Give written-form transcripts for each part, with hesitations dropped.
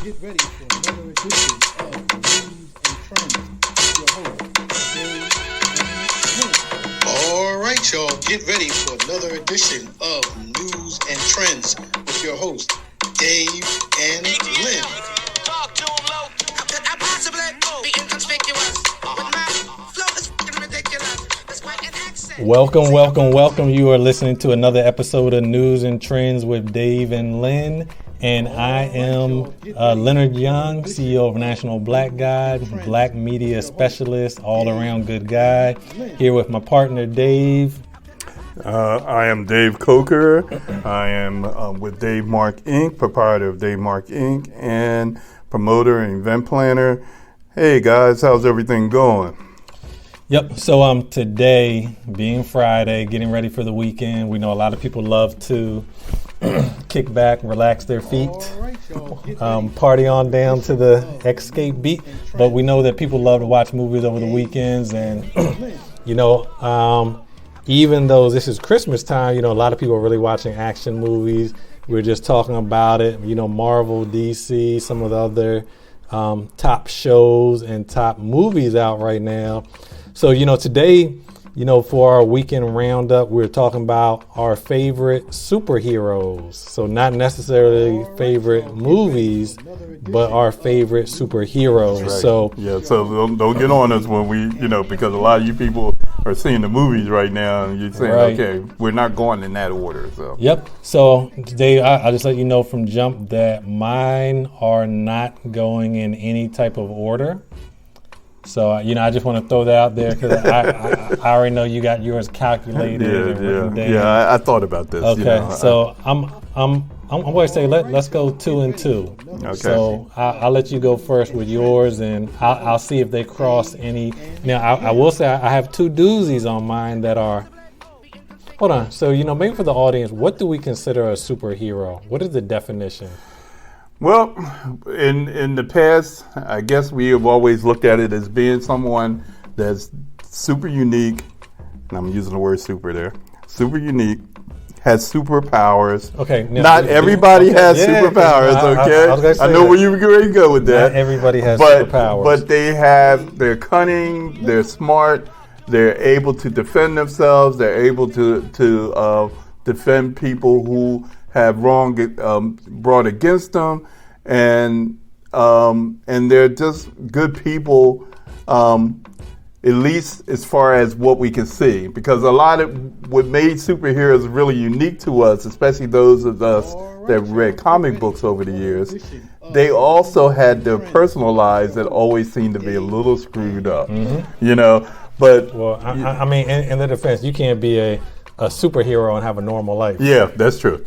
Get ready for another edition of Newz and Trendz with your host, Dave and Lynn. All right, y'all, get ready for another edition of Newz and Trendz with your host, Dave and Lynn. Talk to him low. How could I possibly be inconspicuous? But my flow is fucking ridiculous. That's quite an accent. Welcome. You are listening to another episode of Newz and Trendz with Dave and Lynn. And I am Leonard Young, CEO of National Black Guide, Black Media Specialist, all-around good guy. Here with my partner, Dave. I am Dave Coker. I am with Dave Mark Inc., proprietor of Dave Mark Inc., and promoter and event planner. Hey, guys, how's everything going? Yep, so today, being Friday, getting ready for the weekend, we know a lot of people love to kick back, relax their feet, party on down to the escape beat. But we know that people love to watch movies over the weekends, and even though this is Christmas time, a lot of people are really watching action movies. We're just talking about it, Marvel, DC, some of the other top shows and top movies out right now. So, today, for our weekend roundup, we're talking about our favorite superheroes. So not necessarily favorite movies, but our favorite superheroes. Right. So don't get on us when we, because a lot of you people are seeing the movies right now and you're saying, right. Okay, we're not going in that order. So Yep. So today, I'll just let you know from jump that mine are not going in any type of order. So, I just want to throw that out there because I already know you got yours calculated and written down. Yeah, I thought about this. Okay, so I'm going to say let's go 2 and 2. Okay. So I'll let you go first with yours, and I'll see if they cross any. Now I will say I have 2 doozies on mine that are. Hold on. So maybe for the audience, what do we consider a superhero? What is the definition? Well, in the past, I guess we have always looked at it as being someone that's super unique, and I'm using the word super there, super unique, has superpowers. Okay. Now, not everybody has superpowers, okay? I know where you were going to go with that. Not everybody has superpowers. But they're cunning, they're smart, they're able to defend themselves, they're able to defend people who have wrong brought against them, and they're just good people, at least as far as what we can see. Because a lot of what made superheroes really unique to us, especially those of us that read comic books over the years, they also had their personal lives that always seemed to be a little screwed up, But I mean, in the defense, you can't be a superhero and have a normal life. Yeah, that's true.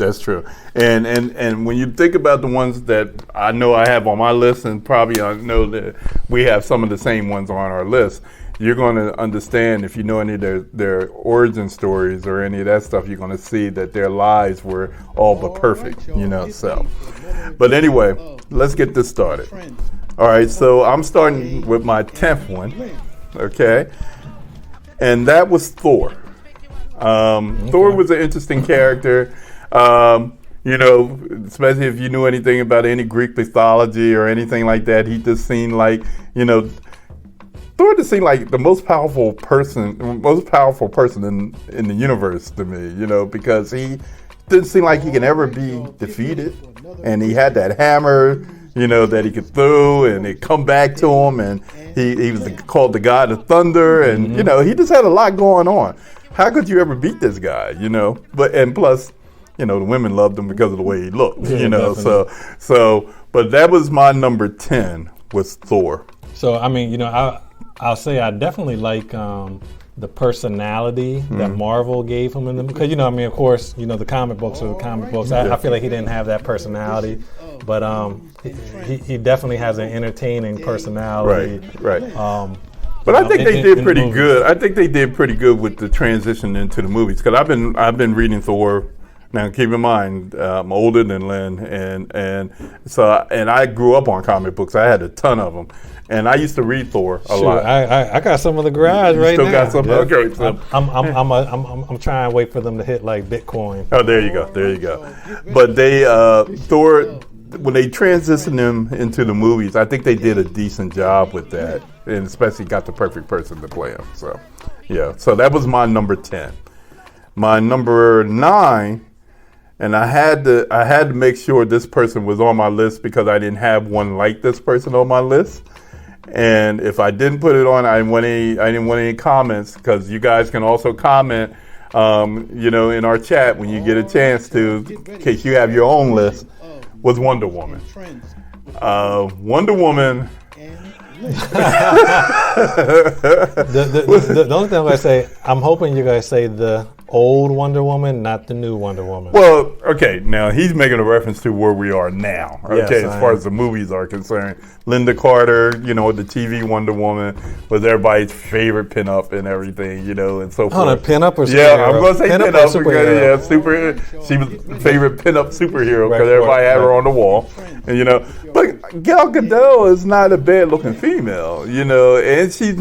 And when you think about the ones that I know I have on my list, and probably I know that we have some of the same ones on our list, you're going to understand, if you know any of their origin stories or any of that stuff, you're going to see that their lives were all but perfect, so. But anyway, let's get this started. All right, so I'm starting with my 10th one, okay? And that was Thor. Thor was an interesting character, especially if you knew anything about any Greek mythology or anything like that. He just seemed like, Thor just seemed like the most powerful person in the universe to me, because he didn't seem like he can ever be defeated. And he had that hammer, that he could throw and it come back to him. And he was called the God of Thunder. And, he just had a lot going on. How could you ever beat this guy, and plus, the women loved him because of the way he looked, Definitely. but that was my number 10 was Thor. So, I mean, I'll say I definitely like the personality that Marvel gave him in them. Because, of course, the comic books are the comic books. I feel like he didn't have that personality. But he definitely has an entertaining personality. Right. But I think they did pretty good. I think they did pretty good with the transition into the movies. Because I've been reading Thor. Now, keep in mind, I'm older than Lynn, and I grew up on comic books. I had a ton of them, and I used to read Thor a lot. I got some of the garage right now. Still got some. Yeah. Okay, so I'm trying to wait for them to hit like Bitcoin. Oh, there you go. But Thor when they transitioned him into the movies, I think they did a decent job with that, and especially got the perfect person to play him. So, yeah. So that was my number 10. My number 9, and I had to make sure this person was on my list because I didn't have one like this person on my list. And if I didn't put it on, I didn't want any comments, because you guys can also comment, in our chat when you get a chance to, in case you have your own list. Was Wonder Woman. Wonder Woman. The only thing I'm going to say, I'm hoping you're going to say the old Wonder Woman, not the new Wonder Woman. Well, okay, now he's making a reference to where we are now, okay, yes, as far as the movies are concerned. Linda Carter, the TV Wonder Woman was everybody's favorite pinup and everything, and so forth. Oh, a pinup or superhero? Yeah, I'm going to say pinup because, she was the favorite pinup superhero because everybody had her on the wall. And, but Gal Gadot is not a bad-looking female, and she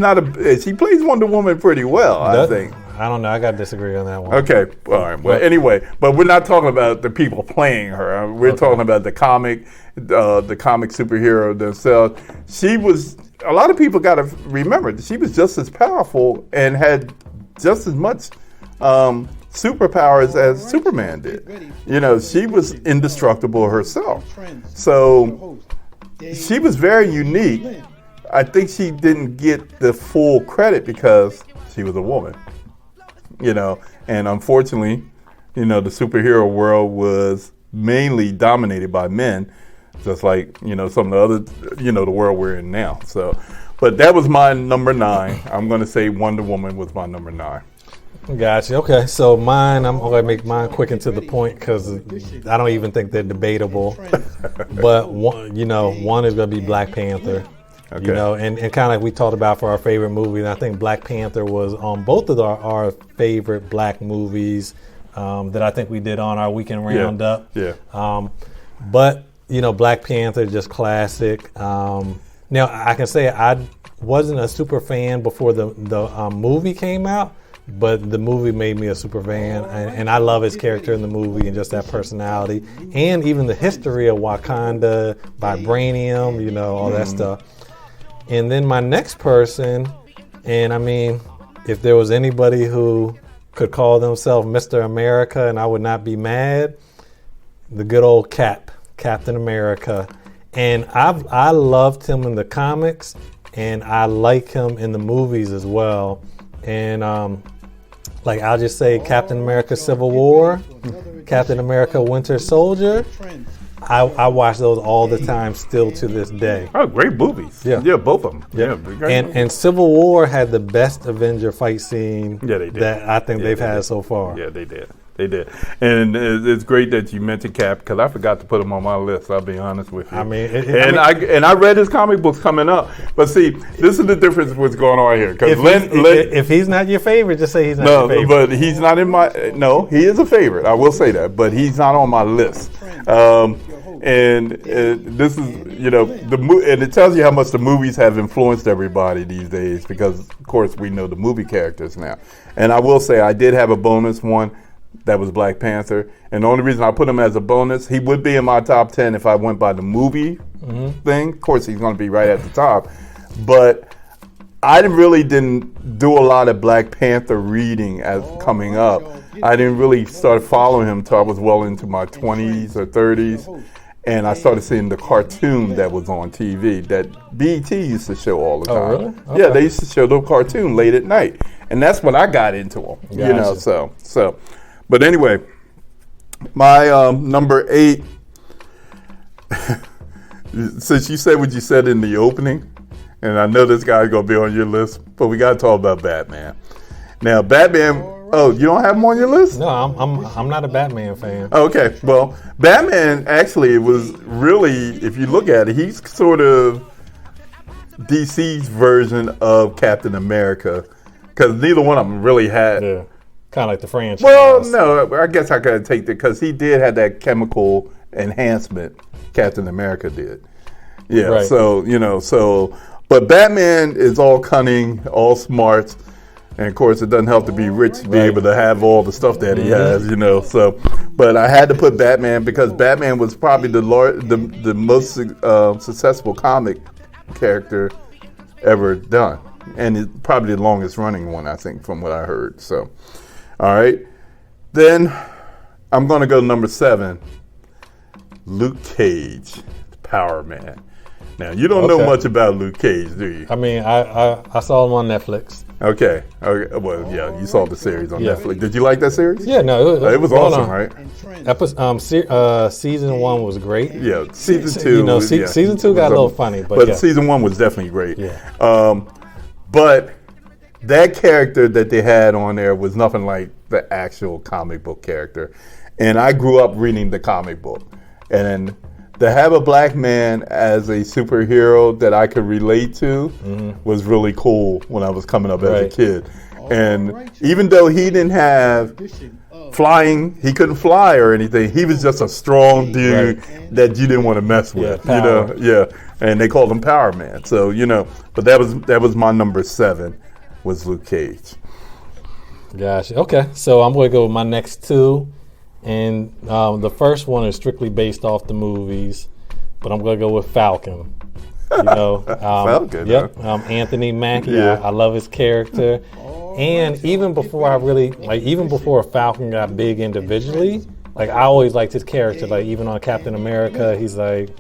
plays Wonder Woman pretty well, I think. I don't know. I got to disagree on that one. Okay. All right. Well, anyway, but we're not talking about the people playing her. We're talking about the comic superhero themselves. A lot of people got to remember that she was just as powerful and had just as much superpowers as Superman did. She was indestructible herself. So she was very unique. I think she didn't get the full credit because she was a woman. And unfortunately, the superhero world was mainly dominated by men, just like, some of the other, the world we're in now. So, but that was my number 9. I'm going to say Wonder Woman was my number 9. Gotcha. Okay, so mine, I'm going to make mine quick and to the point because I don't even think they're debatable. But, one is going to be Black Panther. Okay. And kind of like we talked about for our favorite movie, and I think Black Panther was on both of our favorite black movies that I think we did on our weekend roundup. Yeah. But Black Panther, just classic. Now I can say I wasn't a super fan before the movie came out, but the movie made me a super fan, and I love his character in the movie and just that personality, and even the history of Wakanda, vibranium, all that stuff. And then my next person, and I mean, if there was anybody who could call themselves Mr. America and I would not be mad, the good old Captain America. And I loved him in the comics, and I like him in the movies as well. And I'll just say Captain America Civil War, Captain America Winter Soldier. I watch those all the time, still to this day. Oh, great movies! Yeah, both of them. Yeah, and Civil War had the best Avenger fight scene. Yeah, they did. That I think they've had so far. Yeah, they did. And it's great that you mentioned Cap because I forgot to put him on my list. I'll be honest with you. I mean, I read his comic books coming up, but see, this is the difference. What's going on here? Because if he's not your favorite, just say he's not your favorite. No, but he's not in my. No, he is a favorite. I will say that, but he's not on my list. And this is, and it tells you how much the movies have influenced everybody these days because, of course, we know the movie characters now. And I will say I did have a bonus one that was Black Panther. And the only reason I put him as a bonus, he would be in my top 10 if I went by the movie thing. Of course, he's going to be right at the top. But I really didn't do a lot of Black Panther reading as coming up. I didn't really start following him until I was well into my 20s or 30s. And I started seeing the cartoon that was on TV that BET used to show all the time. Oh, really? Okay. Yeah, they used to show the cartoon late at night. And that's when I got into them, Gotcha. so. But anyway, my number 8, since you said what you said in the opening, and I know this guy's going to be on your list, but we got to talk about Batman. Now, Batman, oh, you don't have him on your list? No, I'm not a Batman fan. Okay, well, Batman actually was really, if you look at it, he's sort of DC's version of Captain America, because neither one of them really had. Yeah, kind of like the franchise. Well, no, I guess I could take that because he did have that chemical enhancement. Captain America did. Yeah, right. so but Batman is all cunning, all smart. And of course, it doesn't help to be rich to be able to have all the stuff that he has, you know. So, but I had to put Batman because Batman was probably the most successful comic character ever done, and it's probably the longest running one, I think, from what I heard. So, all right, then I'm going to go number 7, Luke Cage, Power Man. Now, you don't know much about Luke Cage, do you? I mean, I saw him on Netflix. Okay. Well, yeah, you saw the series on Netflix. Did you like that series? Yeah, no, it was awesome, right? Season 1 was great. Yeah, season 2. Season 2 got a little funny, but season 1 was definitely great. Yeah. But that character that they had on there was nothing like the actual comic book character, and I grew up reading the comic book, and to have a black man as a superhero that I could relate to was really cool when I was coming up as a kid. And even though he didn't have flying, he couldn't fly or anything, he was just a strong dude that you didn't want to mess with. You know, and they called him Power Man. So, you know, but that was my number 7 was Luke Cage. Gotcha. Okay, so I'm going to go with my next 2. And the first one is strictly based off the movies, but I'm going to go with Falcon. You know, Falcon. Yep. Anthony Mackie. Yeah. I love his character. And even before Falcon got big individually, like I always liked his character. Like even on Captain America, he's like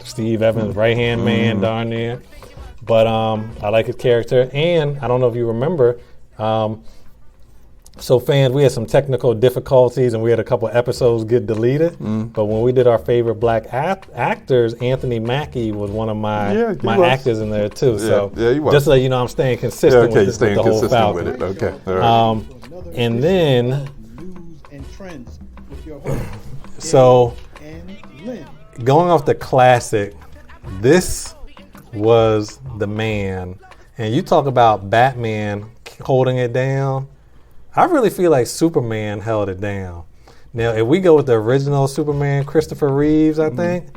Steve Evans' right-hand man darn near. But I like his character. And I don't know if you remember, so fans, we had some technical difficulties and we had a couple episodes get deleted. But when we did our favorite black actors, Anthony Mackie was one of my actors in there too. So he was. Just so you know, I'm staying consistent with the whole Falcon. With it. Okay. All right. And then, Newz and Trendz with your host, so and Lynn. going off the classic, this was the man. And you talk about Batman holding it down. I really feel like Superman held it down. Now, if we go with the original Superman, Christopher Reeves, I think,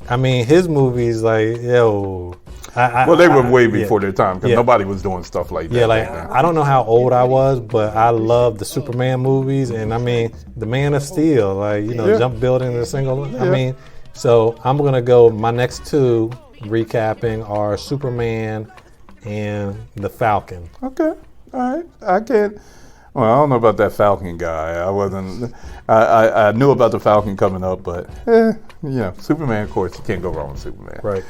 I mean, his movies, like, yo. They were way before their time because nobody was doing stuff like that. Yeah, like, I don't know how old I was, but I loved the Superman movies. And, I mean, the Man of Steel, like, you know, jump building in a single. I mean, so I'm going to go, my next 2 recapping are Superman and the Falcon. Okay. All right. Well, I don't know about that Falcon guy. I knew about the Falcon coming up, but, you know, Superman, of course, you can't go wrong with Superman. Right.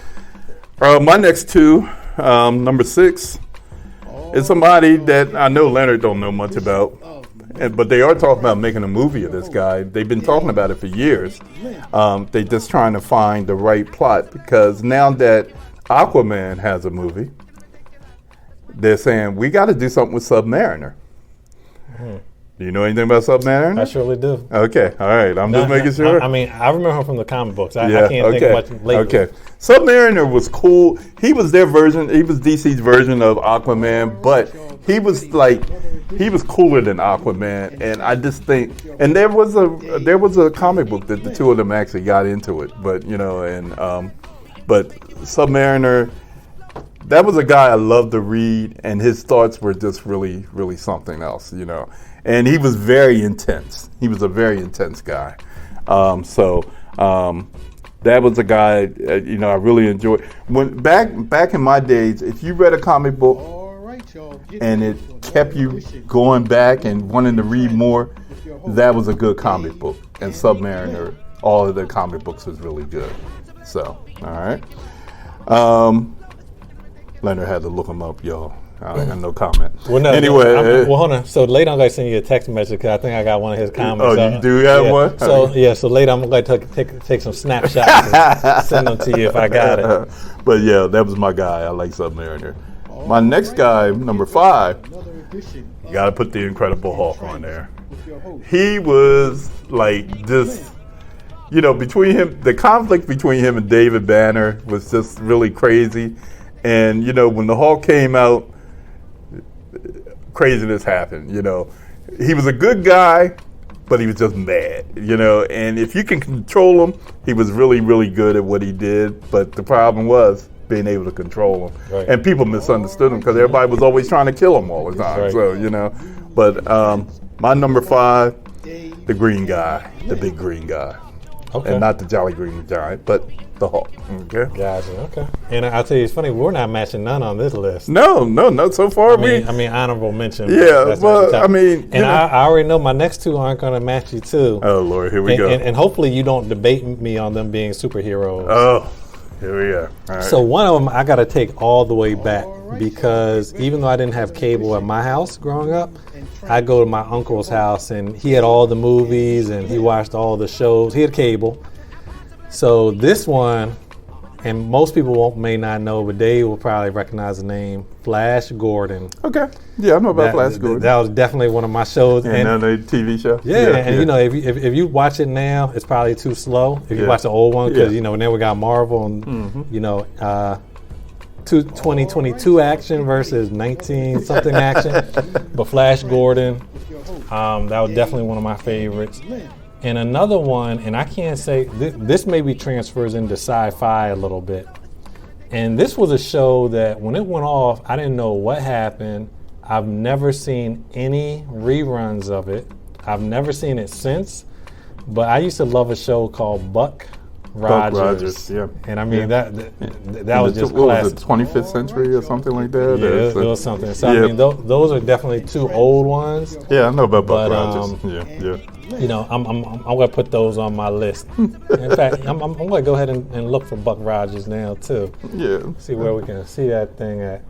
My next 2, number 6, is somebody that I know Leonard don't know much about, but they are talking about making a movie of this guy. They've been talking about it for years. They're just trying to find the right plot because now that Aquaman has a movie, they're saying, we got to do something with Submariner. Do you know anything about Submariner? I surely do. Okay, all right. I'm just making sure. I mean, I remember him from the comic books. I can't think much lately. Okay. Submariner was cool. He was their version. He was DC's version of Aquaman, but he was cooler than Aquaman. And I just think, and there was a comic book that the two of them actually got into it. But you know, but Submariner. That was a guy I loved to read, and his thoughts were just really, really something else, you know. And he was very intense. He was a very intense guy. That was a guy, you know, I really enjoyed. When back in my days, if you read a comic book and it kept you going back and wanting to read more, that was a good comic book. And Submariner, all of the comic books was really good. So, all right. Leonard had to look him up, y'all. I have no comment. Well, no, anyway, hold on. So later I'm going to send you a text message because I think I got one of his comments. Oh, you do have one? So later I'm going to take some snapshots and send them to you if I got it. But yeah, that was my guy. I like Submariner. My next guy, number 5, you got to put the Incredible Hulk on there. He was like this. You know, between him, the conflict between him and David Banner was just really crazy. And, you know, when the Hulk came out, craziness happened, you know. He was a good guy, but he was just mad, you know. And if you can control him, he was really, really good at what he did. But the problem was being able to control them. Right. And people misunderstood him because everybody was always trying to kill him all the time. Right. So, you know. But my number 5, the green guy, the big green guy. Okay. And not the Jolly Green Giant, but the Hulk. Okay. Gotcha. Okay. And I'll tell you, it's funny. We're not matching none on this list. No. So far, I mean, honorable mention. Yeah, that's well, not the top. I mean, and I already know my next 2 aren't going to match you too. Oh Lord, here we go. And hopefully you don't debate me on them being superheroes. Oh, here we are. All right. So one of them I got to take all the way back because even though I didn't have cable at my house growing up, I go to my uncle's house and he had all the movies and he watched all the shows. He had cable. So this one, and most people may not know, but they will probably recognize the name, Flash Gordon. Okay. Yeah, I know about Flash Gordon. That was definitely one of my shows. And the TV show. Yeah, and you know, if you watch it now, it's probably too slow. If you watch the old one, because you know, now we got Marvel and you know, 2022 action versus 19 something action. But Flash Gordon, that was definitely one of my favorites. And another one, and I can't say this maybe transfers into sci-fi a little bit. And this was a show that when it went off, I didn't know what happened. I've never seen any reruns of it. I've never seen it since. But I used to love a show called Buck Rogers. Yeah. And I mean, that was just what classic. was it, 25th century or something like that? Yeah, it was something. So I mean, those are definitely 2 old ones. Yeah, I know about Buck But, Rogers. Yeah. You know, I'm gonna put those on my list. In fact, I'm gonna go ahead and look for Buck Rogers now too. Yeah. See where we can see that thing at.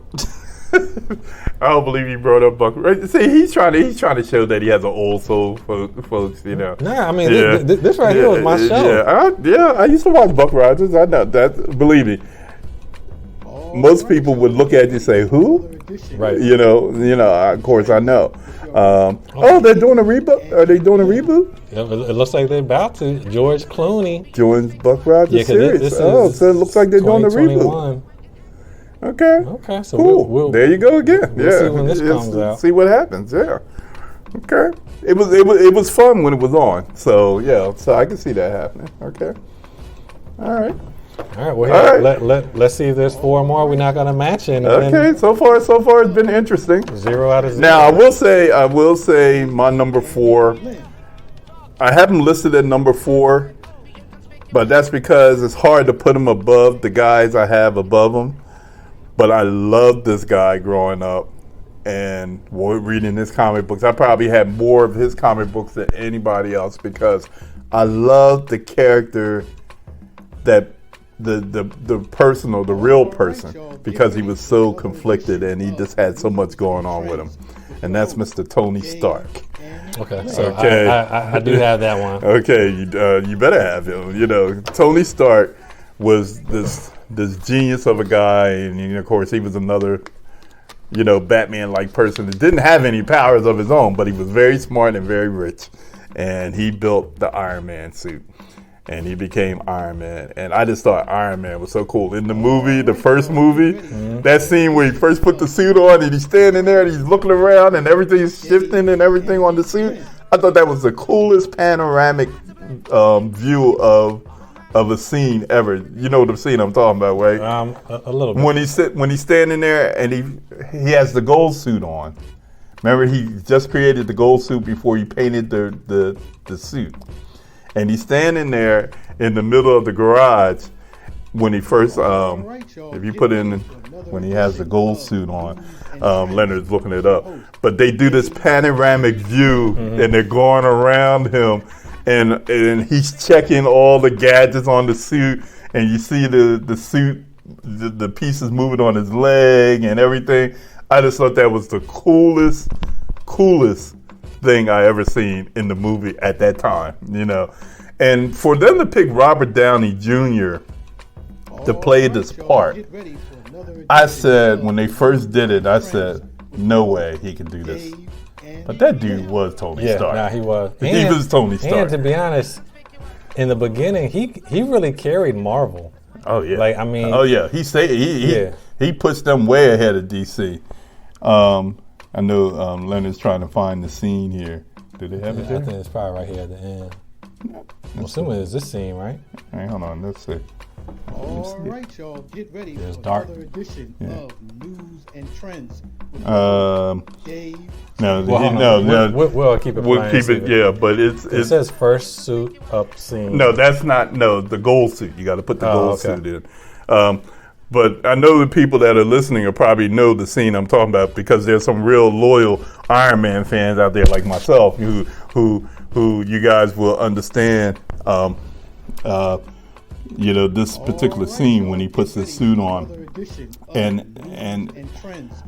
I don't believe you brought up Buck. See, he's trying to show that he has an old soul, folks. You know. Nah, I mean, this right here was my show. Yeah, I used to watch Buck Rogers. I know that. Believe me. Most people would look at you and say, "Who?" Right. You know. Of course, I know. They're doing a reboot. Are they doing a reboot? It looks like they're about to. George Clooney Joins Buck Rogers Yeah, 'cause series. this So it looks like they're doing a reboot. 2021. Okay. So Cool. There you go again. we'll see when this comes out. See what happens. Yeah. Okay. It was fun when it was on. So yeah. So I can see that happening. Okay. All right. All right. Well, All right. let's see if there's 4 more we're not gonna match in. Okay. So far it's been interesting. 0 out of 0. Now I will say my number 4. I have him listed at number 4, but that's because it's hard to put him above the guys I have above him. But I loved this guy growing up and reading his comic books. I probably had more of his comic books than anybody else because I loved the character that the personal, the real person, because he was so conflicted and he just had so much going on with him. And that's Mr. Tony Stark. Okay. So Okay. I do have that one. Okay, you better have him. You know, Tony Stark was this genius of a guy, and of course he was another, Batman-like person that didn't have any powers of his own, but he was very smart and very rich, and he built the Iron Man suit, and he became Iron Man. And I just thought Iron Man was so cool. In the movie, the first movie, that scene where he first put the suit on and he's standing there and he's looking around and everything's shifting and everything on the suit, I thought that was the coolest panoramic view of a scene ever. You know the scene I'm talking about, right? A little bit. When he's standing there and he has the gold suit on. Remember, he just created the gold suit before he painted the suit. And he's standing there in the middle of the garage when he first, if you put in, when he has the gold suit on, Leonard's looking it up. But they do this panoramic view and they're going around him and he's checking all the gadgets on the suit and you see the suit, the pieces moving on his leg and everything. I just thought that was the coolest thing I ever seen in the movie at that time, And for them to pick Robert Downey Jr. to play this part, I said, when they first did it, I said, no way he can do this. But that dude was Tony Stark. Yeah, he was. He was Tony Stark. And to be honest, in the beginning, he really carried Marvel. Oh yeah. Like, I mean. Oh yeah. He puts them way ahead of DC. I know Leonard's trying to find the scene here. Do they have it there? I think it's probably right here at the end. I'm assuming it's this scene, right? Hey, hold on. Let's see. All right, y'all, get ready It's for dark. another edition of News and Trends. With Dave. No, Well, we'll keep it. We'll plain, keep see it. what- Yeah, but It it's says first suit up scene. no. That's not the gold suit. You got to put the gold okay. suit in. But I know the people that are listening will probably know the scene I'm talking about because there's some real loyal Iron Man fans out there like myself who you guys will understand. This particular scene when he puts this suit on, and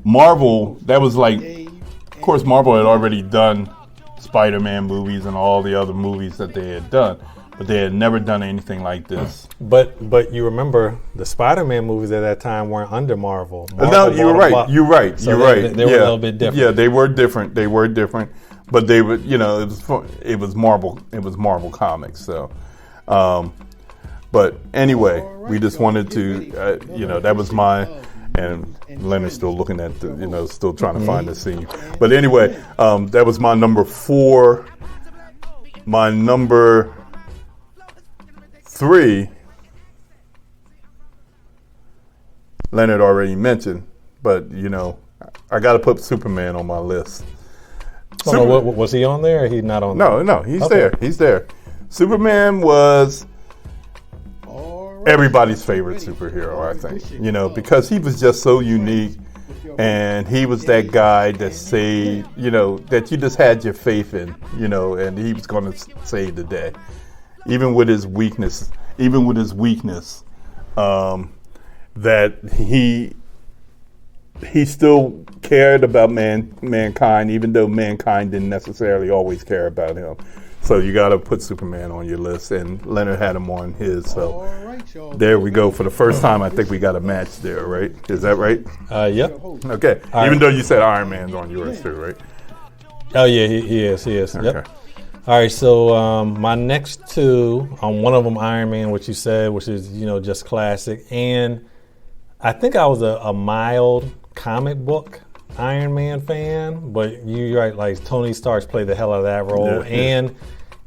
Marvel. That was like, of course, Marvel had already done Spider-Man movies and all the other movies that they had done, but they had never done anything like this. But you remember the Spider-Man movies at that time weren't under Marvel. No, you're right. You're right. So You're they right. were a little bit different. Yeah, they were different. But they were, it was Marvel. It was Marvel Comics. So, but anyway, we just wanted to, that was my. And Leonard's still looking at still trying to find the scene. But anyway, that was my number 4. My number 3, Leonard already mentioned, but I got to put Superman on my list. Was he on there or he not on there? No, he's Okay. there. He's there. Superman was everybody's favorite superhero, I think. Because he was just so unique, and he was that guy that saved, that you just had your faith in, and he was going to save the day, even with his weakness. That he still cared about mankind, even though mankind didn't necessarily always care about him. So you got to put Superman on your list, and Leonard had him on his. So there we go. For the first time, I think we got a match there, right? Is that right? Yep. Okay. Even though you said Iron Man's on yours too, right? Oh yeah, he is. Okay. Yep. All right, so my next 2, one of them Iron Man, which you said, which is just classic, and I think I was a mild comic book Iron Man fan, but you're right, like Tony Stark's played the hell out of that role, and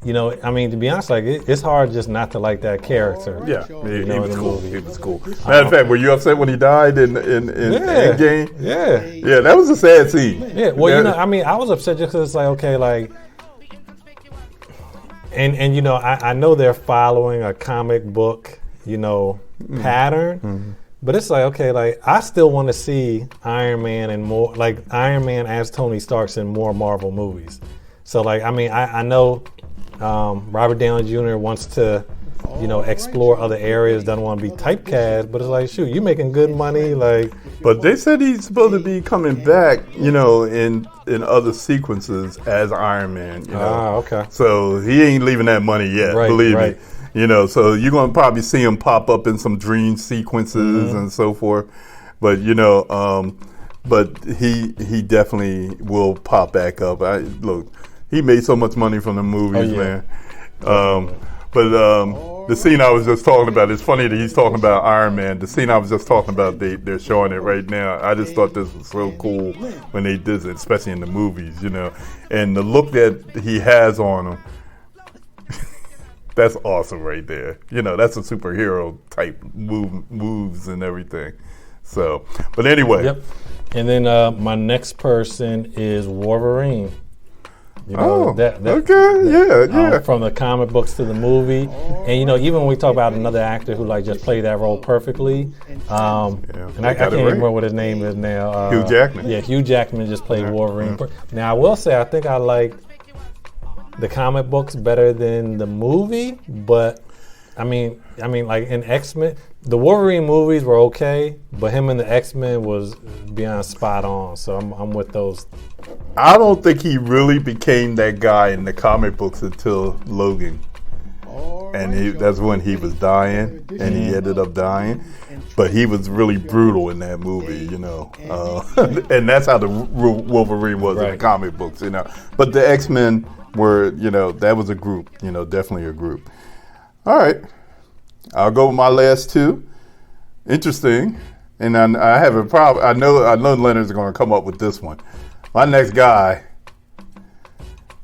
to be honest, like it's hard just not to like that character. Yeah, he was cool. movie. He was cool. Matter of fact, were you upset when he died in Endgame? Yeah. Yeah, that was a sad scene. Yeah, well, I was upset just because it's like, okay, like, and I know they're following a comic book, pattern, but it's like, okay, like, I still want to see Iron Man and more, like, Iron Man as Tony Stark's in more Marvel movies. So, like, I know Robert Downey Jr. wants to, explore other areas, doesn't want to be typecast, but it's like, shoot, you're making good money, like. But they said he's supposed to be coming back, in other sequences as Iron Man. Okay. So he ain't leaving that money yet, believe me. So you're gonna probably see him pop up in some dream sequences and so forth. But but he definitely will pop back up. Look, he made so much money from the movies, man. The scene I was just talking about, it's funny that he's talking about Iron Man. The scene I was just talking about, they're showing it right now. I just thought this was so cool when they did it, especially in the movies, And the look that he has on him, that's awesome right there. That's a superhero type moves and everything. So, but anyway. Yep. And then my next person is Wolverine. From the comic books to the movie, and even when we talk about another actor who like just played that role perfectly, and I can't remember what his name is now. Hugh Jackman. Yeah, Hugh Jackman just played Wolverine. Now I will say I think I like the comic books better than the movie, but I mean, like in X-Men, the Wolverine movies were okay, but him in the X-Men was beyond spot on. So I'm with those. I don't think he really became that guy in the comic books until Logan. And that's when he was dying, and he ended up dying. But he was really brutal in that movie, and that's how the Wolverine was in the comic books, But the X-Men were, that was a group, definitely a group. All right. I'll go with my last 2. Interesting. And I have a problem. I know Leonard's going to come up with this one. My next guy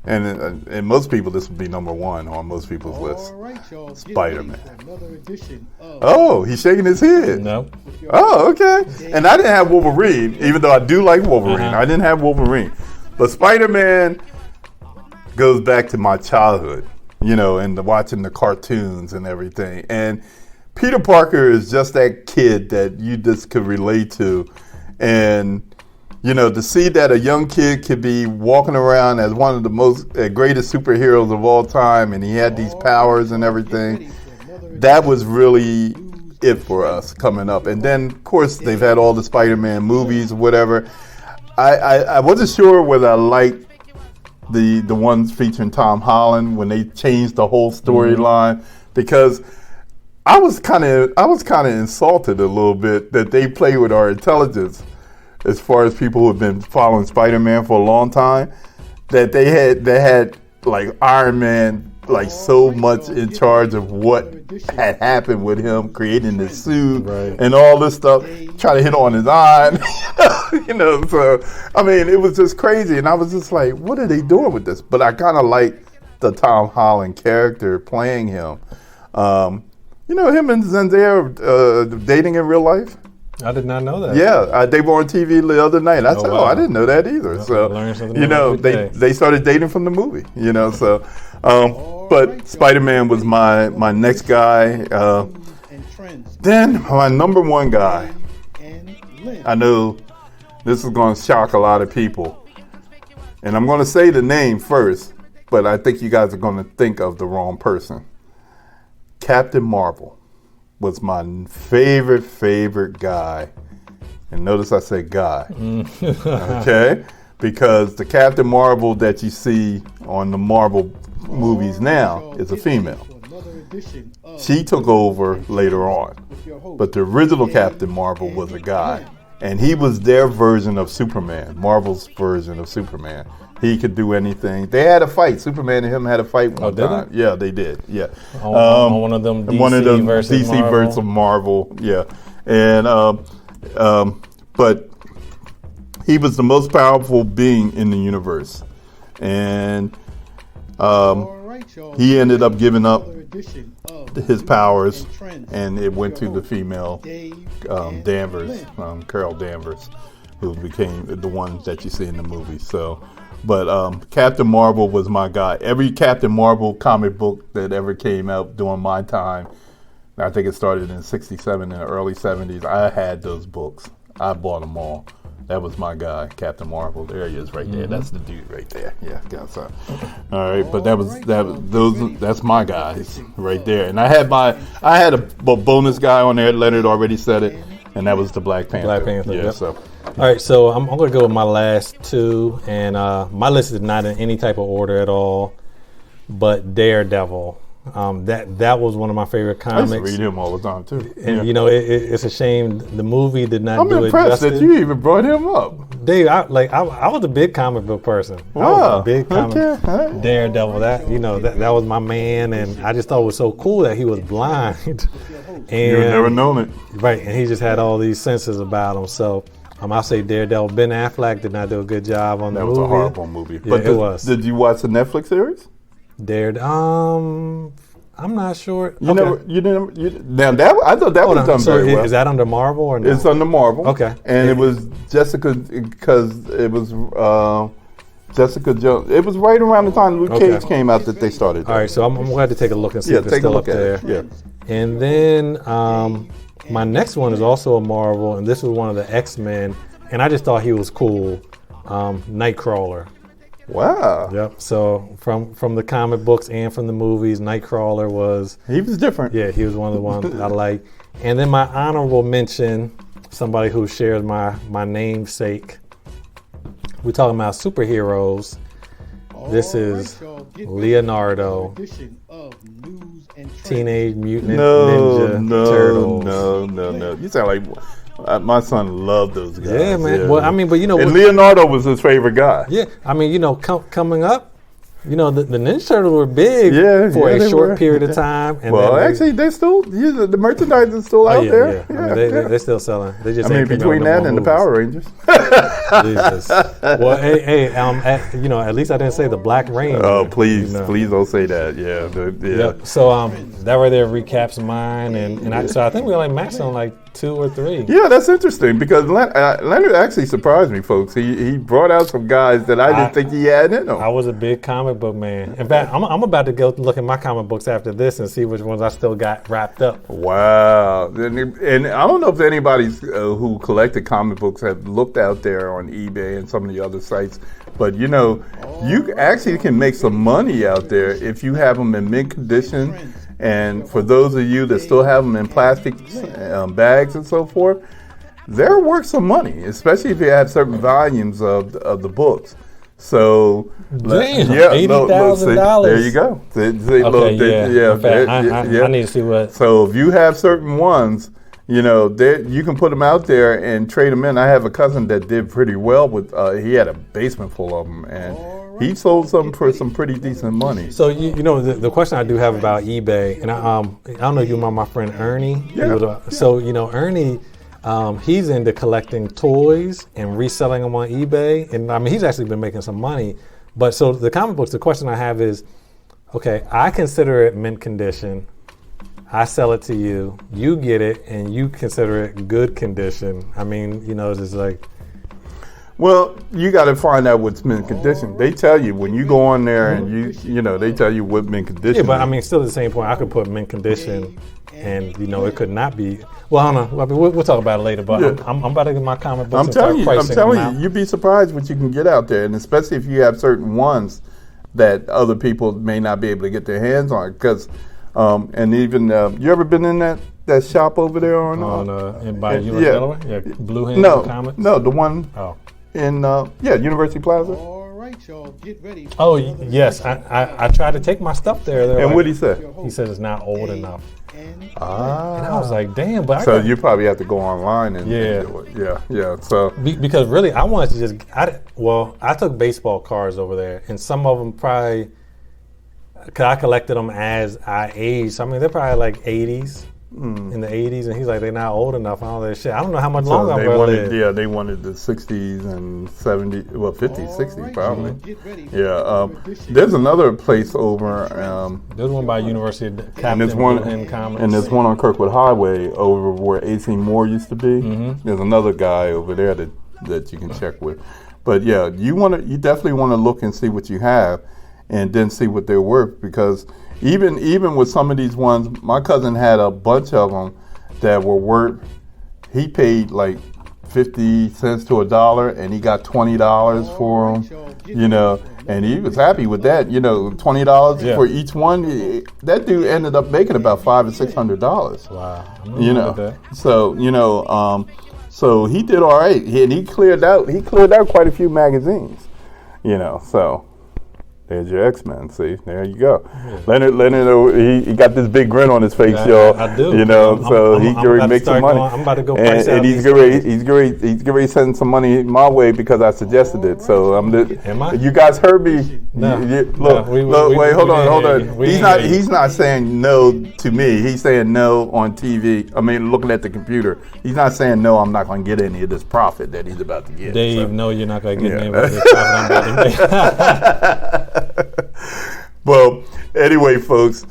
And most people, this would be number one on most people's list. All right, y'all. Get Spiderman. ready for another edition of Oh, he's shaking his head. No. Oh, okay. And I didn't have Wolverine, even though I do like Wolverine. I didn't have Wolverine. But Spider-Man goes back to my childhood, and watching the cartoons and everything. And Peter Parker is just that kid that you just could relate to. And, to see that a young kid could be walking around as one of the greatest superheroes of all time, and he had these powers and everything, that was really it for us coming up. And then, of course, they've had all the Spider-Man movies or whatever. I wasn't sure whether I liked the ones featuring Tom Holland when they changed the whole storyline, because I was kind of insulted a little bit that they play with our intelligence as far as people who have been following Spider-Man for a long time, that they had like Iron Man like so much in charge of what had happened with him creating the suit and all this stuff, trying to hit on his eye, so I mean it was just crazy, and I was just like, what are they doing with this? But I kind of like the Tom Holland character playing him. Him and Zendaya dating in real life. I did not know that. Yeah, they were on TV the other night. I said, I didn't know that either. So, they started dating from the movie, so. But Spider-Man was my next guy. Then my number one guy. I know this is going to shock a lot of people. And I'm going to say the name first, but I think you guys are going to think of the wrong person. Captain Marvel was my favorite guy. And notice I said guy. Okay? Because the Captain Marvel that you see on the Marvel movies now is a female. She took over later on. But the original Captain Marvel was a guy. And he was their version of Superman, Marvel's version of Superman. He could do anything. They had a fight. Superman and him had a fight one time. Yeah, they did. Yeah. On one of them DC versus Marvel. Yeah. And but he was the most powerful being in the universe. And he ended up giving up his powers, and it went to the female Danvers, Carol Danvers, who became the one that you see in the movie. So, but Captain Marvel was my guy. Every Captain Marvel comic book that ever came out during my time, I think it started in '67, in the early '70s. I had those books. I bought them all. That was my guy, Captain Marvel. There he is, right there. That's the dude right there. Yeah, so. All right, but that's my guys right there. And I had a bonus guy on there. Leonard already said it, and that was the Black Panther. Black Panther. Yeah. Yep. So. All right, so I'm going to go with my last two, and my list is not in any type of order at all, but Daredevil. That was one of my favorite comics. I used to read him all the time too. And it's a shame the movie did not do it justice. I'm impressed that you even brought him up. Dave, I was a big comic book person. Wow. I was a big comic Daredevil. That was my man, and I just thought it was so cool that he was blind. And you've never known it. Right, and he just had all these senses about him. So I'll say Daredevil. Ben Affleck did not do a good job on the movie. That was a horrible movie. Yeah, but it was. Did you watch the Netflix series? I'm not sure. I thought that was done very well. Is that under Marvel or no? It's under Marvel. Okay. And it was Jessica, because it was Jessica Jones. It was right around the time Luke Cage came out that they started that. All right, so I'm glad to take a look and see if it's still up there. Yeah. And then my next one is also a Marvel, and this was one of the X-Men, and I just thought he was cool. Nightcrawler. Wow. Yep. So from the comic books and from the movies, Nightcrawler was... He was different. Yeah, he was one of the ones I like. And then my honorable mention, somebody who shares my namesake. We're talking about superheroes. This is Leonardo, Teenage Mutant Ninja Turtles. No. You sound like... my son loved those guys. Yeah, man. Yeah. Well, I mean, but and Leonardo was his favorite guy. Yeah, I mean, coming up, You know, the Ninja Turtles were big for a short period of time. And well, then actually, they still the merchandise is still out there. Yeah. I mean, they're still selling. They just between that and the Power Rangers. Jesus. Well, hey, at least I didn't say the Black Ranger. Oh, please don't say that. Yeah. Yep. So that right there recaps mine, and I think we only maxed on like 2 or 3. Yeah, that's interesting because Leonard actually surprised me, folks. He brought out some guys that I didn't think he had in him. I was a big comic book man. In fact, I'm about to go look at my comic books after this and see which ones I still got wrapped up. Wow. And I don't know if anybody's who collected comic books have looked out there on eBay and some of the other sites, but you actually can make some money out there if you have them in mint condition. And for those of you that still have them in plastic bags and so forth, they're worth some money, especially if you have certain volumes of the books. So, damn, $80,000. There you go. I need to see what. So if you have certain ones, you can put them out there and trade them in. I have a cousin that did pretty well with. He had a basement full of them, and he sold some for some pretty decent money. So the question I do have about eBay, and I don't know if you remember my friend Ernie. Yeah. So Ernie. He's into collecting toys and reselling them on eBay, and I mean he's actually been making some money. But so the comic books, the question I have is, okay, I consider it mint condition. I sell it to you, you get it, and you consider it good condition. I mean, it's just like. Well, you got to find out what's mint condition. They tell you when you go on there, and they tell you what mint condition. Yeah, but I mean, still at the same point, I could put mint condition, and it could not be. Well, I don't know. I mean, we'll talk about it later. But I'm about to get my comic books. I'm telling you, you'd be surprised what you can get out there, and especially if you have certain ones that other people may not be able to get their hands on. Because, and even you ever been in that shop over there on by University Delaware? Yeah, Blue Hand Comics. No, the one. In University Plaza. All right, y'all, get ready. Oh yes, I tried to take my stuff there. And what did he say? He said it's not old enough. And I was like, damn. But you probably have to go online and do it. Yeah. So because really, I wanted to I took baseball cards over there, and some of them probably, cause I collected them as I aged. So, I mean, they're probably like 80s. In the 80s, and he's like, they're not old enough and all that shit. I don't know how much longer I'm going to live. Yeah, they wanted the 60s and 70s, 50s, 60s probably. Yeah, there's another place over. There's one by University of and there's one on Kirkwood Highway over where AC Moore used to be. Mm-hmm. There's another guy over there that you can check with. But yeah, you definitely want to look and see what you have, and then see what they're worth, because even with some of these ones, my cousin had a bunch of them that were worth. He paid like 50 cents to $1, and he got $20 for them. And he was happy with that. $20 for each one. That dude ended up making about $500 or $600. Wow. So he did all right, and he cleared out quite a few magazines. So. There's your X-Men. See, there you go. Yeah. Leonard, he got this big grin on his face, y'all. I do. He can ready to make some money. I'm about to go price out. And he's going to send some money my way because I suggested it. So you guys heard me. No. Wait, hold on. He's not saying no to me. He's saying no on TV. I mean, looking at the computer. He's not saying no. I'm not going to get any of this profit that he's about to get. Dave, no, you're not going to get any of this profit I'm about to make. Well, anyway, folks.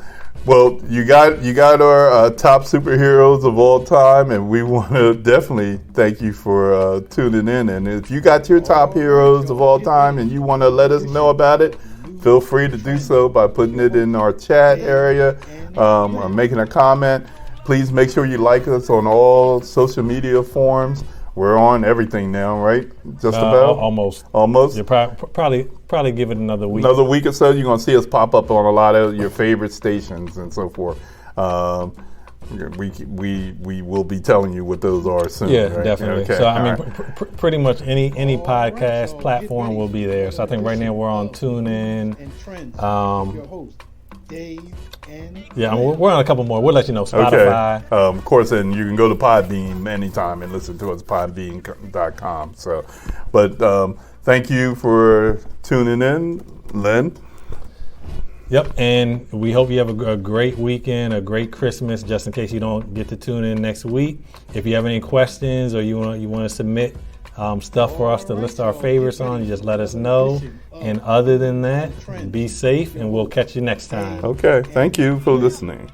Well, you got our top superheroes of all time, and we want to definitely thank you for tuning in. And if you got your top heroes of all time and you want to let us know about it, feel free to do so by putting it in our chat area or making a comment. Please make sure you like us on all social media forums. We're on everything now, right? Just about? Almost. You probably give it another week. Another week or so, you're going to see us pop up on a lot of your favorite stations and so forth. We will be telling you what those are soon. Yeah, right? definitely. Okay. So, I mean, pretty much any podcast platform will be there. So I think right now we're on TuneIn. Your host, Dave and yeah, we're on a couple more. We'll let you know. Spotify. Okay. Of course, and you can go to Podbean anytime and listen to us, podbean.com. So, but thank you for tuning in, Len. Yep, and we hope you have a great weekend, a great Christmas, just in case you don't get to tune in next week. If you have any questions or you want to submit stuff for us to list our favorites on, you just let us know. And other than that, be safe, and we'll catch you next time. Okay, thank you for listening.